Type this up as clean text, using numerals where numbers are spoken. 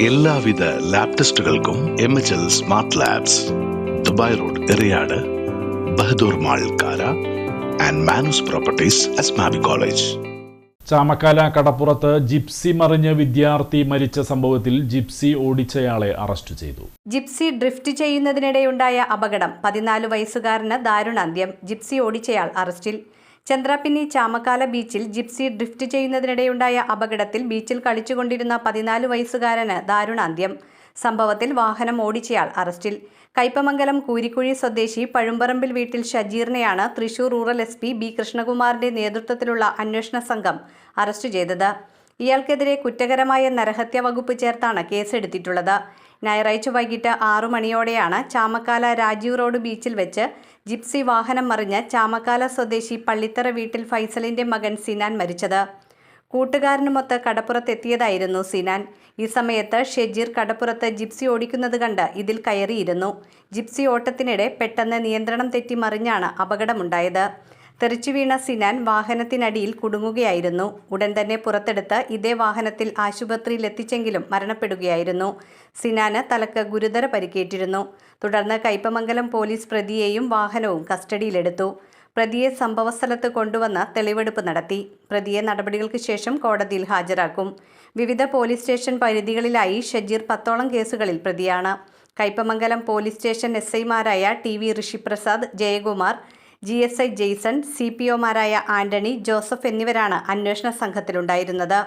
എല്ലാവിധ ലാബ് ടെസ്റ്റുകൾക്കും MHL smart labs, Dubai road, Eriyad, Bahadur mall, Kara and Manoos properties, Asmabi college. Chamakkala കടപ്പുറത്ത് Gypsy മറിഞ്ഞ് വിദ്യാർത്ഥി മരിച്ച സംഭവത്തിൽ ജിപ്സി ഓടിച്ചയാളെ അറസ്റ്റ് ചെയ്തു. ജിപ്സി ഡ്രിഫ്റ്റ് ചെയ്യുന്നതിനിടെയുണ്ടായ അപകടം. 14 വയസ്സുകാരന് ദാരുണാന്ത്യം. ജിപ്സി ഓടിച്ചയാൾ അറസ്റ്റിൽ. ചന്ദ്രാപിന്നി ചാമക്കാല ബീച്ചിൽ ജിപ്സി ഡ്രിഫ്റ്റ് ചെയ്യുന്നതിനിടെയുണ്ടായ അപകടത്തിൽ ബീച്ചിൽ കളിച്ചുകൊണ്ടിരുന്ന 14 വയസ്സുകാരന് ദാരുണാന്ത്യം. സംഭവത്തിൽ വാഹനം ഓടിച്ചയാൾ അറസ്റ്റിൽ. കയ്പമംഗലം കൂരിക്കുഴി സ്വദേശി പഴുമ്പറമ്പിൽ വീട്ടിൽ ഷജീറിനെയാണ് തൃശൂർ റൂറൽ SP B കൃഷ്ണകുമാറിന്റെ നേതൃത്വത്തിലുള്ള അന്വേഷണ സംഘം അറസ്റ്റ് ചെയ്തത്. ഇയാൾക്കെതിരെ കുറ്റകരമായ നരഹത്യ വകുപ്പ് ചേർത്താണ് കേസെടുത്തിട്ടുള്ളത്. ഞായറാഴ്ച വൈകിട്ട് 6 മണിയോടെയാണ് ചാമക്കാല രാജീവ് റോഡ് ബീച്ചിൽ വെച്ച് ജിപ്സി വാഹനം മറിഞ്ഞ് ചാമക്കാല സ്വദേശി പള്ളിത്തറ വീട്ടിൽ ഫൈസലിന്റെ മകൻ സിനാൻ മരിച്ചത്. കൂട്ടുകാരനുമൊത്ത് കടപ്പുറത്തെത്തിയതായിരുന്നു സിനാൻ. ഈ സമയത്ത് ഷജീർ കടപ്പുറത്ത് ജിപ്സി ഓടിക്കുന്നത് കണ്ട് ഇതിൽ കയറിയിരുന്നു. ജിപ്സി ഓട്ടത്തിനിടെ പെട്ടെന്ന് നിയന്ത്രണം തെറ്റി മറിഞ്ഞാണ് അപകടമുണ്ടായത്. തെറിച്ചു വീണ സിനാൻ വാഹനത്തിനടിയിൽ കുടുങ്ങുകയായിരുന്നു. ഉടൻ തന്നെ പുറത്തെടുത്ത് ഇതേ വാഹനത്തിൽ ആശുപത്രിയിൽ എത്തിച്ചെങ്കിലും മരണപ്പെടുകയായിരുന്നു. സിനാന് തലക്ക് ഗുരുതര പരിക്കേറ്റിരുന്നു. തുടർന്ന് കയ്പമംഗലം പോലീസ് പ്രതിയെയും വാഹനവും കസ്റ്റഡിയിലെടുത്തു. പ്രതിയെ സംഭവസ്ഥലത്ത് കൊണ്ടുവന്ന് തെളിവെടുപ്പ് നടത്തി. പ്രതിയെ നടപടികൾക്ക് ശേഷം കോടതിയിൽ ഹാജരാക്കും. വിവിധ പോലീസ് സ്റ്റേഷൻ പരിധികളിലായി ഷജീർ 10ഓളം കേസുകളിൽ പ്രതിയാണ്. കയ്പമംഗലം പോലീസ് സ്റ്റേഷൻ SI മാരായ TV Rishiprasad, Jayakumar, GSI Jason, CPO മാരായ ആന്റണി, ജോസഫ് എന്നിവരാണ് അന്വേഷണ സംഘത്തിലുണ്ടായിരുന്നത്.